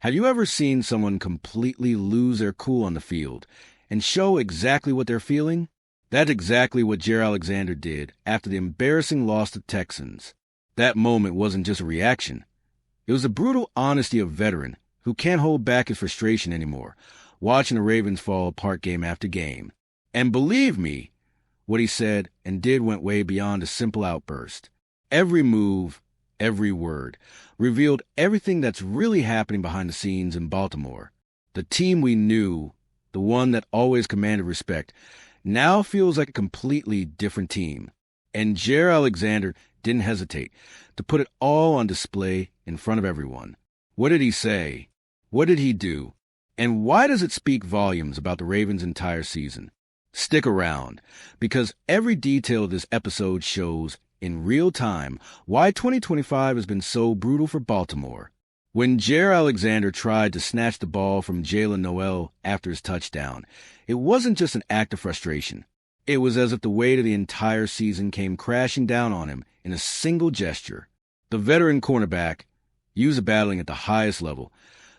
Have you ever seen someone completely lose their cool on the field and show exactly what they're feeling? That's exactly what Jaire Alexander did after the embarrassing loss to the Texans. That moment wasn't just a reaction. It was the brutal honesty of a veteran who can't hold back his frustration anymore, watching the Ravens fall apart game after game. And believe me, what he said and did went way beyond a simple outburst. Every move, every word, revealed everything that's really happening behind the scenes in Baltimore. The team we knew, the one that always commanded respect, now feels like a completely different team. And Jaire Alexander didn't hesitate to put it all on display in front of everyone. What did he say? What did he do? And why does it speak volumes about the Ravens' entire season? Stick around, because every detail of this episode shows, in real time, why 2025 has been so brutal for Baltimore. When Jaire Alexander tried to snatch the ball from Jalen Noel after his touchdown, it wasn't just an act of frustration. It was as if the weight of the entire season came crashing down on him in a single gesture. The veteran cornerback, used to battling at the highest level,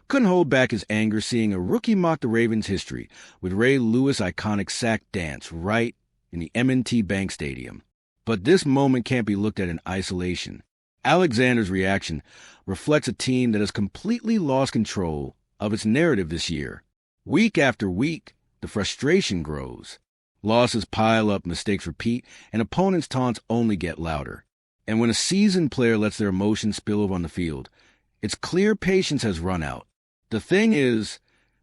couldn't hold back his anger seeing a rookie mock the Ravens' history with Ray Lewis' iconic sack dance right in the M&T Bank Stadium. But this moment can't be looked at in isolation. Alexander's reaction reflects a team that has completely lost control of its narrative this year. Week after week, the frustration grows. Losses pile up, mistakes repeat, and opponents' taunts only get louder. And when a seasoned player lets their emotions spill over on the field, it's clear patience has run out. The thing is,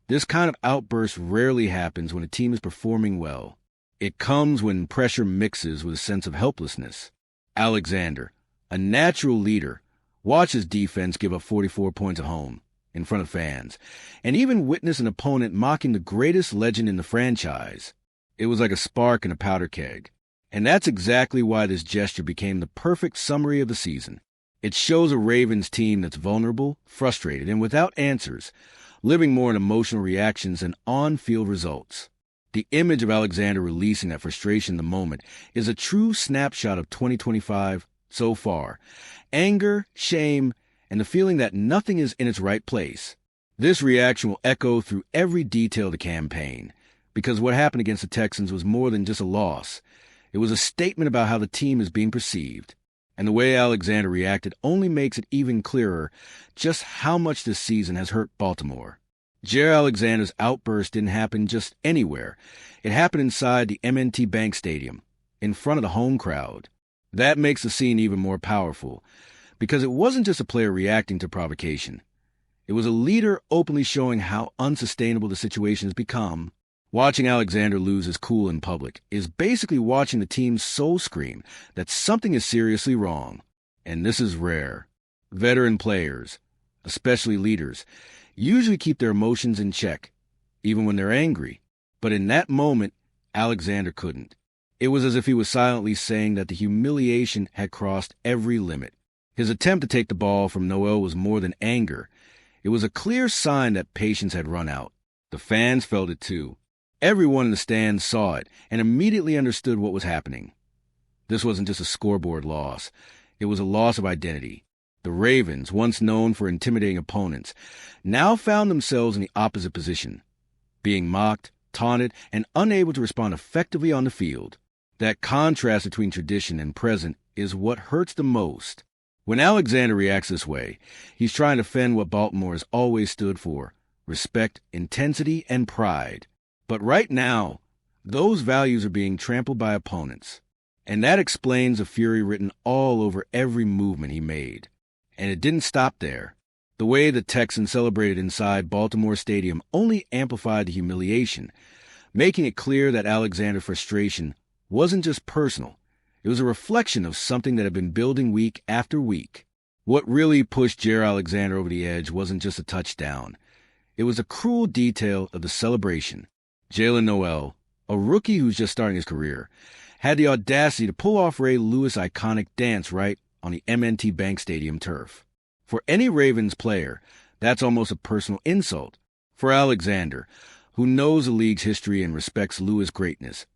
this kind of outburst rarely happens when a team is performing well. It comes when pressure mixes with a sense of helplessness. Alexander, a natural leader, watched his defense give up 44 points at home, in front of fans, and even witnessed an opponent mocking the greatest legend in the franchise. It was like a spark in a powder keg. And that's exactly why this gesture became the perfect summary of the season. It shows a Ravens team that's vulnerable, frustrated, and without answers, living more in emotional reactions than on-field results. The image of Alexander releasing that frustration in the moment is a true snapshot of 2025 so far. Anger, shame, and the feeling that nothing is in its right place. This reaction will echo through every detail of the campaign, because what happened against the Texans was more than just a loss. It was a statement about how the team is being perceived. And the way Alexander reacted only makes it even clearer just how much this season has hurt Baltimore. Jaire Alexander's outburst didn't happen just anywhere. It happened inside the M&T Bank Stadium, in front of the home crowd. That makes the scene even more powerful, because it wasn't just a player reacting to provocation. It was a leader openly showing how unsustainable the situation has become. Watching Alexander lose his cool in public is basically watching the team's soul scream that something is seriously wrong. And this is rare. Veteran players, especially leaders, usually keep their emotions in check, even when they're angry. But in that moment, Alexander couldn't. It was as if he was silently saying that the humiliation had crossed every limit. His attempt to take the ball from Noel was more than anger. It was a clear sign that patience had run out. The fans felt it too. Everyone in the stands saw it and immediately understood what was happening. This wasn't just a scoreboard loss. It was a loss of identity. The Ravens, once known for intimidating opponents, now found themselves in the opposite position, being mocked, taunted, and unable to respond effectively on the field. That contrast between tradition and present is what hurts the most. When Alexander reacts this way, he's trying to defend what Baltimore has always stood for: respect, intensity, and pride. But right now, those values are being trampled by opponents. And that explains the fury written all over every movement he made. And it didn't stop there. The way the Texans celebrated inside Baltimore Stadium only amplified the humiliation, making it clear that Alexander's frustration wasn't just personal. It was a reflection of something that had been building week after week. What really pushed Jaire Alexander over the edge wasn't just a touchdown. It was a cruel detail of the celebration. Jalen Noel, a rookie who's just starting his career, had the audacity to pull off Ray Lewis' iconic dance right on the M&T Bank Stadium turf. For any Ravens player, that's almost a personal insult. For Alexander, who knows the league's history and respects Lewis' greatness,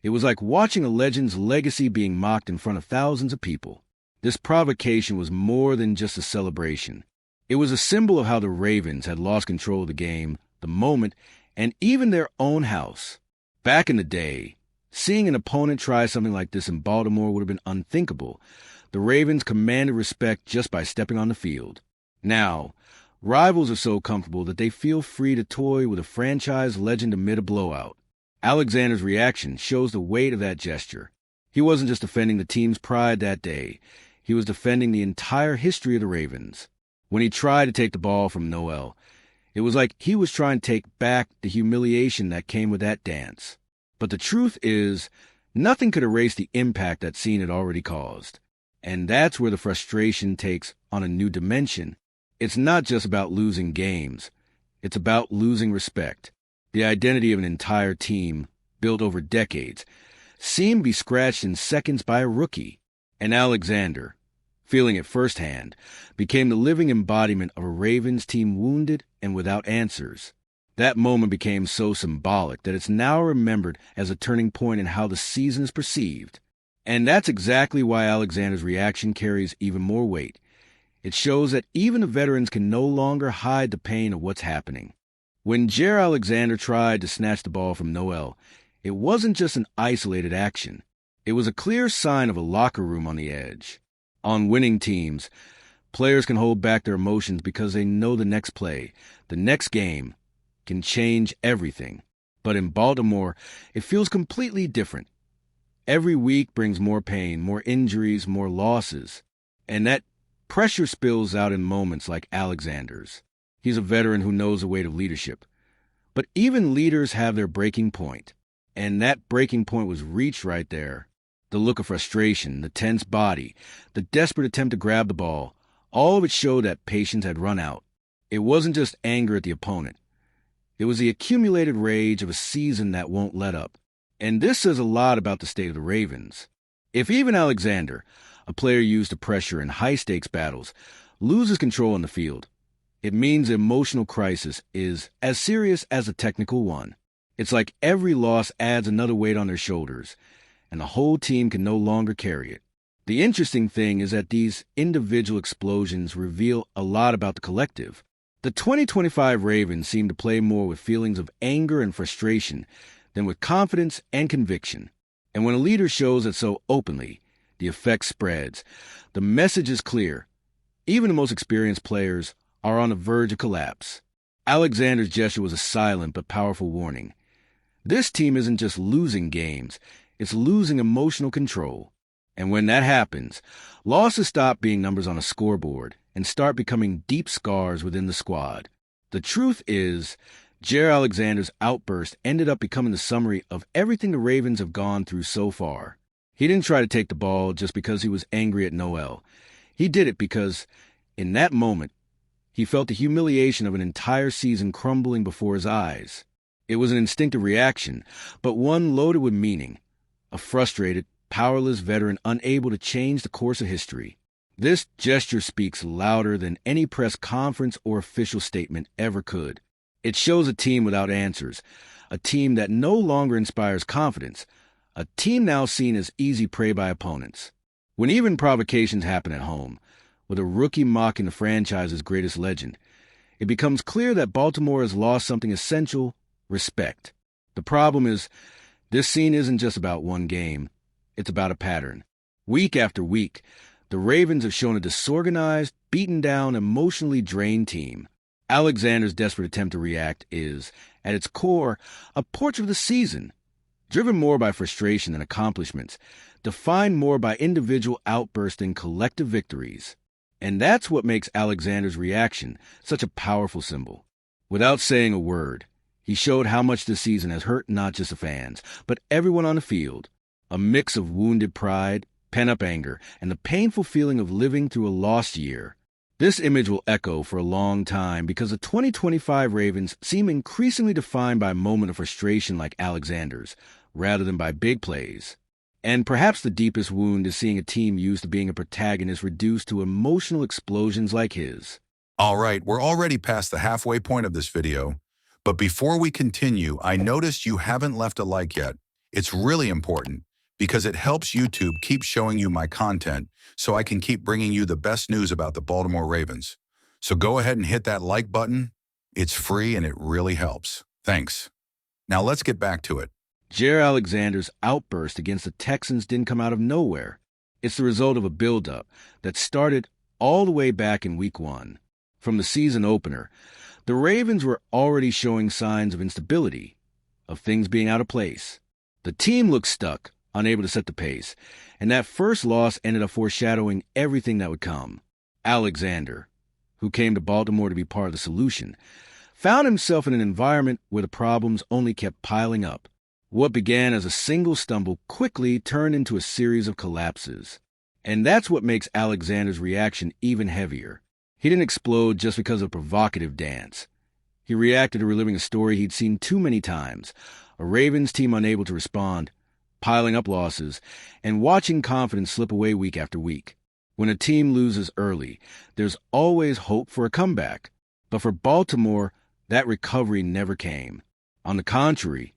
it was like watching a legend's legacy being mocked in front of thousands of people. This provocation was more than just a celebration. It was a symbol of how the Ravens had lost control of the game, the moment, and even their own house. Back in the day, seeing an opponent try something like this in Baltimore would have been unthinkable. The Ravens commanded respect just by stepping on the field. Now, rivals are so comfortable that they feel free to toy with a franchise legend amid a blowout. Alexander's reaction shows the weight of that gesture. He wasn't just defending the team's pride that day. He was defending the entire history of the Ravens. When he tried to take the ball from Noel, it was like he was trying to take back the humiliation that came with that dance. But the truth is, nothing could erase the impact that scene had already caused. And that's where the frustration takes on a new dimension. It's not just about losing games. It's about losing respect. The identity of an entire team, built over decades, seemed to be scratched in seconds by a rookie. And Alexander, feeling it firsthand, became the living embodiment of a Ravens team wounded and without answers. That moment became so symbolic that it's now remembered as a turning point in how the season is perceived. And that's exactly why Alexander's reaction carries even more weight. It shows that even the veterans can no longer hide the pain of what's happening. When Jaire Alexander tried to snatch the ball from Noel, it wasn't just an isolated action. It was a clear sign of a locker room on the edge. On winning teams, players can hold back their emotions because they know the next play, the next game, can change everything. But in Baltimore, it feels completely different. Every week brings more pain, more injuries, more losses. And that pressure spills out in moments like Alexander's. He's a veteran who knows the weight of leadership. But even leaders have their breaking point. And that breaking point was reached right there. The look of frustration, the tense body, the desperate attempt to grab the ball, all of it showed that patience had run out. It wasn't just anger at the opponent. It was the accumulated rage of a season that won't let up. And this says a lot about the state of the Ravens. If even Alexander, a player used to pressure in high-stakes battles, loses control on the field, it means the emotional crisis is as serious as a technical one. It's like every loss adds another weight on their shoulders, and the whole team can no longer carry it. The interesting thing is that these individual explosions reveal a lot about the collective. The 2025 Ravens seem to play more with feelings of anger and frustration than with confidence and conviction. And when a leader shows it so openly, the effect spreads. The message is clear. Even the most experienced players are on the verge of collapse. Alexander's gesture was a silent but powerful warning. This team isn't just losing games, it's losing emotional control. And when that happens, losses stop being numbers on a scoreboard and start becoming deep scars within the squad. The truth is, Jaire Alexander's outburst ended up becoming the summary of everything the Ravens have gone through so far. He didn't try to take the ball just because he was angry at Noel. He did it because, in that moment, he felt the humiliation of an entire season crumbling before his eyes. It was an instinctive reaction, but one loaded with meaning. A frustrated, powerless veteran unable to change the course of history. This gesture speaks louder than any press conference or official statement ever could. It shows a team without answers, a team that no longer inspires confidence, a team now seen as easy prey by opponents. When even provocations happen at home, with a rookie mocking the franchise's greatest legend, it becomes clear that Baltimore has lost something essential: respect. The problem is, this scene isn't just about one game. It's about a pattern. Week after week, the Ravens have shown a disorganized, beaten down, emotionally drained team. Alexander's desperate attempt to react is, at its core, a portrait of the season, driven more by frustration than accomplishments, defined more by individual outbursts than collective victories. And that's what makes Alexander's reaction such a powerful symbol. Without saying a word, he showed how much this season has hurt not just the fans, but everyone on the field. A mix of wounded pride, pent-up anger, and the painful feeling of living through a lost year. This image will echo for a long time because the 2025 Ravens seem increasingly defined by a moment of frustration like Alexander's, rather than by big plays. And perhaps the deepest wound is seeing a team used to being a protagonist reduced to emotional explosions like his. All right, we're already past the halfway point of this video, but before we continue, I noticed you haven't left a like yet. It's really important because it helps YouTube keep showing you my content so I can keep bringing you the best news about the Baltimore Ravens. So go ahead and hit that like button. It's free and it really helps. Thanks. Now let's get back to it. Jaire Alexander's outburst against the Texans didn't come out of nowhere. It's the result of a buildup that started all the way back in Week 1. From the season opener, the Ravens were already showing signs of instability, of things being out of place. The team looked stuck, unable to set the pace, and that first loss ended up foreshadowing everything that would come. Alexander, who came to Baltimore to be part of the solution, found himself in an environment where the problems only kept piling up. What began as a single stumble quickly turned into a series of collapses. And that's what makes Alexander's reaction even heavier. He didn't explode just because of a provocative dance. He reacted to reliving a story he'd seen too many times, a Ravens team unable to respond, piling up losses, and watching confidence slip away week after week. When a team loses early, there's always hope for a comeback. But for Baltimore, that recovery never came. On the contrary,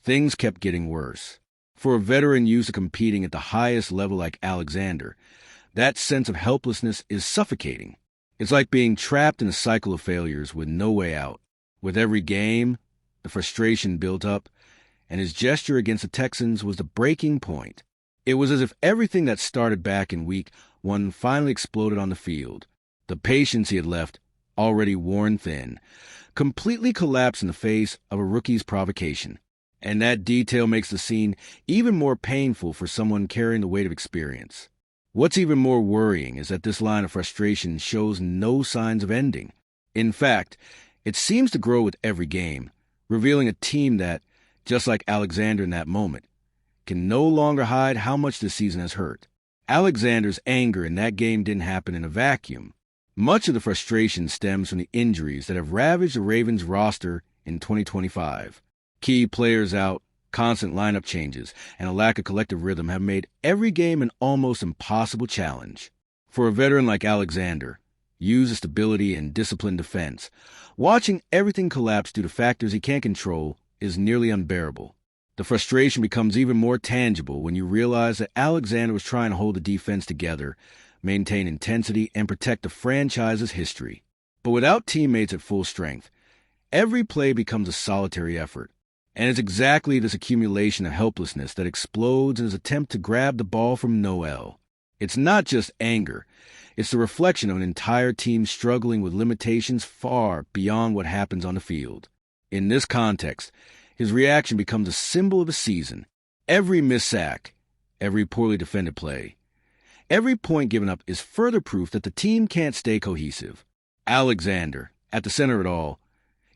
things kept getting worse. For a veteran used to competing at the highest level like Alexander, that sense of helplessness is suffocating. It's like being trapped in a cycle of failures with no way out. With every game, the frustration built up, and his gesture against the Texans was the breaking point. It was as if everything that started back in Week 1 finally exploded on the field. The patience he had left, already worn thin, completely collapsed in the face of a rookie's provocation. And that detail makes the scene even more painful for someone carrying the weight of experience. What's even more worrying is that this line of frustration shows no signs of ending. In fact, it seems to grow with every game, revealing a team that, just like Alexander in that moment, can no longer hide how much this season has hurt. Alexander's anger in that game didn't happen in a vacuum. Much of the frustration stems from the injuries that have ravaged the Ravens roster in 2025. Key players out, constant lineup changes, and a lack of collective rhythm have made every game an almost impossible challenge. For a veteran like Alexander, used to stability and disciplined defense, watching everything collapse due to factors he can't control is nearly unbearable. The frustration becomes even more tangible when you realize that Alexander was trying to hold the defense together, maintain intensity, and protect the franchise's history. But without teammates at full strength, every play becomes a solitary effort. And it's exactly this accumulation of helplessness that explodes in his attempt to grab the ball from Noel. It's not just anger. It's the reflection of an entire team struggling with limitations far beyond what happens on the field. In this context, his reaction becomes a symbol of the season. Every missed sack, every poorly defended play, every point given up is further proof that the team can't stay cohesive. Alexander, at the center of it all,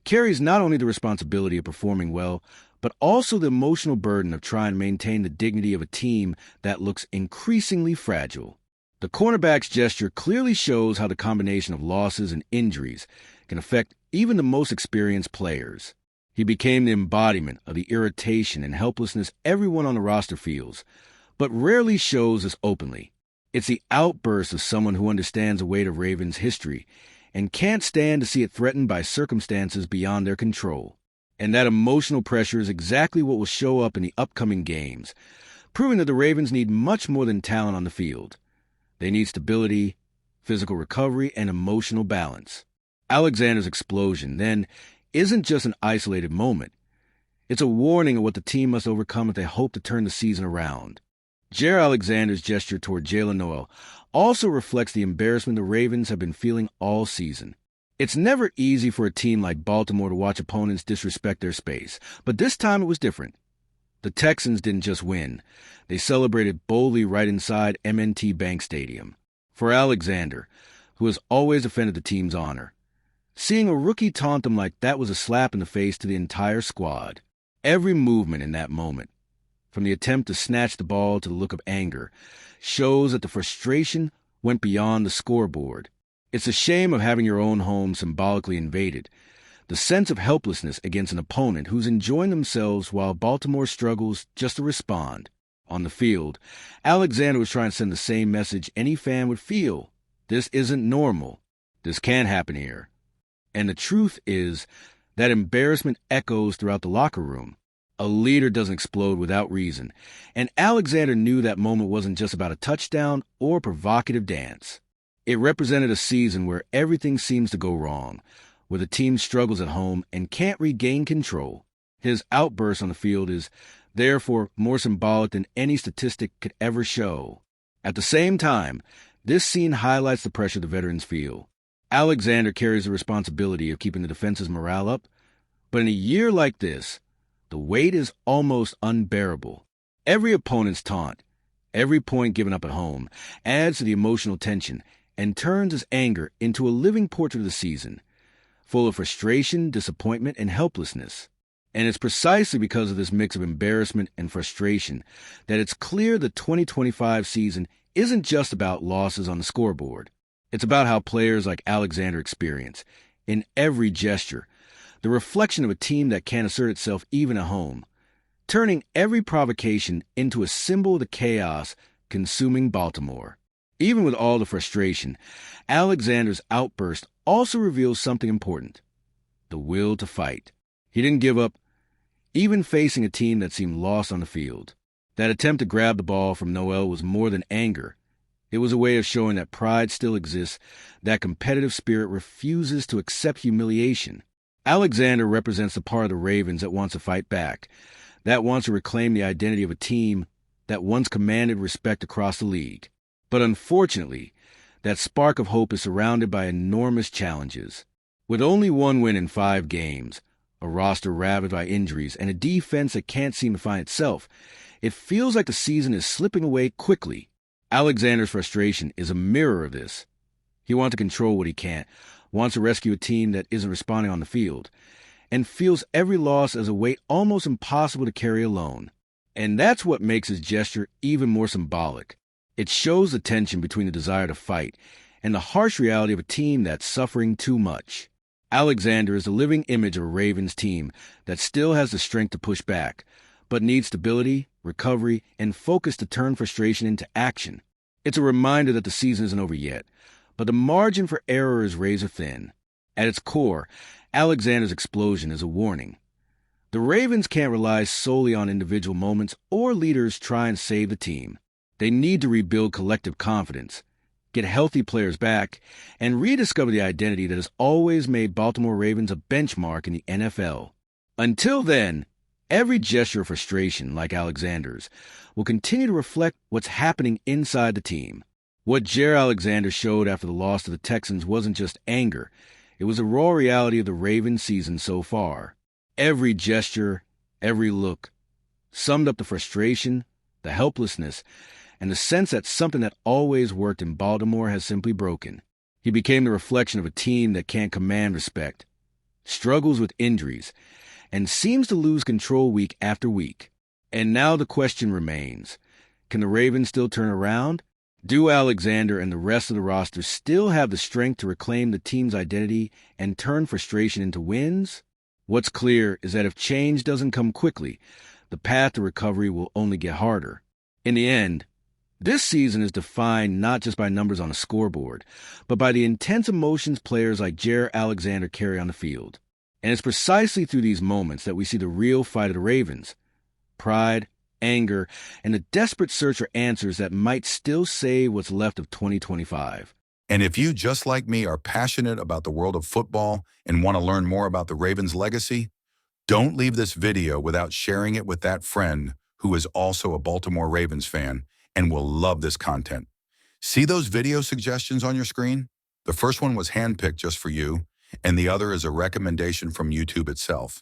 carries not only the responsibility of performing well, but also the emotional burden of trying to maintain the dignity of a team that looks increasingly fragile. The cornerback's gesture clearly shows how the combination of losses and injuries can affect even the most experienced players. He became the embodiment of the irritation and helplessness everyone on the roster feels, but rarely shows this openly. It's the outburst of someone who understands the weight of Ravens history and can't stand to see it threatened by circumstances beyond their control. And that emotional pressure is exactly what will show up in the upcoming games, proving that the Ravens need much more than talent on the field. They need stability, physical recovery, and emotional balance. Alexander's explosion, then, isn't just an isolated moment. It's a warning of what the team must overcome if they hope to turn the season around. Jaire Alexander's gesture toward Jalen Noel also reflects the embarrassment the Ravens have been feeling all season. It's never easy for a team like Baltimore to watch opponents disrespect their space, but this time it was different. The Texans didn't just win. They celebrated boldly right inside M&T Bank Stadium. For Alexander, who has always defended the team's honor, seeing a rookie taunt them like that was a slap in the face to the entire squad. Every movement in that moment, from the attempt to snatch the ball to the look of anger, shows that the frustration went beyond the scoreboard. It's a shame of having your own home symbolically invaded, the sense of helplessness against an opponent who's enjoying themselves while Baltimore struggles just to respond. On the field, Alexander was trying to send the same message any fan would feel. This isn't normal. This can't happen here. And the truth is that embarrassment echoes throughout the locker room. A leader doesn't explode without reason, and Alexander knew that moment wasn't just about a touchdown or a provocative dance. It represented a season where everything seems to go wrong, where the team struggles at home and can't regain control. His outburst on the field is, therefore, more symbolic than any statistic could ever show. At the same time, this scene highlights the pressure the veterans feel. Alexander carries the responsibility of keeping the defense's morale up, but in a year like this, the weight is almost unbearable. Every opponent's taunt, every point given up at home, adds to the emotional tension and turns his anger into a living portrait of the season, full of frustration, disappointment, and helplessness. And it's precisely because of this mix of embarrassment and frustration that it's clear the 2025 season isn't just about losses on the scoreboard. It's about how players like Alexander experience, in every gesture, the reflection of a team that can't assert itself even at home, turning every provocation into a symbol of the chaos consuming Baltimore. Even with all the frustration, Alexander's outburst also reveals something important: the will to fight. He didn't give up, even facing a team that seemed lost on the field. That attempt to grab the ball from Noel was more than anger. It was a way of showing that pride still exists, that competitive spirit refuses to accept humiliation. Alexander represents the part of the Ravens that wants to fight back, that wants to reclaim the identity of a team that once commanded respect across the league. But unfortunately, that spark of hope is surrounded by enormous challenges. With only one win in 5 games, a roster ravaged by injuries, and a defense that can't seem to find itself, it feels like the season is slipping away quickly. Alexander's frustration is a mirror of this. He wants to control what he can't, wants to rescue a team that isn't responding on the field, and feels every loss as a weight almost impossible to carry alone. And that's what makes his gesture even more symbolic. It shows the tension between the desire to fight and the harsh reality of a team that's suffering too much. Alexander is the living image of a Ravens team that still has the strength to push back, but needs stability, recovery, and focus to turn frustration into action. It's a reminder that the season isn't over yet, but the margin for error is razor thin. At its core, Alexander's explosion is a warning. The Ravens can't rely solely on individual moments or leaders trying to save the team. They need to rebuild collective confidence, get healthy players back, and rediscover the identity that has always made Baltimore Ravens a benchmark in the NFL. Until then, every gesture of frustration, like Alexander's, will continue to reflect what's happening inside the team. What Jaire Alexander showed after the loss to the Texans wasn't just anger. It was the raw reality of the Ravens season so far. Every gesture, every look, summed up the frustration, the helplessness, and the sense that something that always worked in Baltimore has simply broken. He became the reflection of a team that can't command respect, struggles with injuries, and seems to lose control week after week. And now the question remains: can the Ravens still turn around? Do Alexander and the rest of the roster still have the strength to reclaim the team's identity and turn frustration into wins? What's clear is that if change doesn't come quickly, the path to recovery will only get harder. In the end, this season is defined not just by numbers on a scoreboard, but by the intense emotions players like Jaire Alexander carry on the field. And it's precisely through these moments that we see the real fight of the Ravens: pride, anger, and a desperate search for answers that might still save what's left of 2025. And if you, just like me, are passionate about the world of football and want to learn more about the Ravens' legacy, don't leave this video without sharing it with that friend who is also a Baltimore Ravens fan and will love this content. See those video suggestions on your screen? The first one was handpicked just for you, and the other is a recommendation from YouTube itself.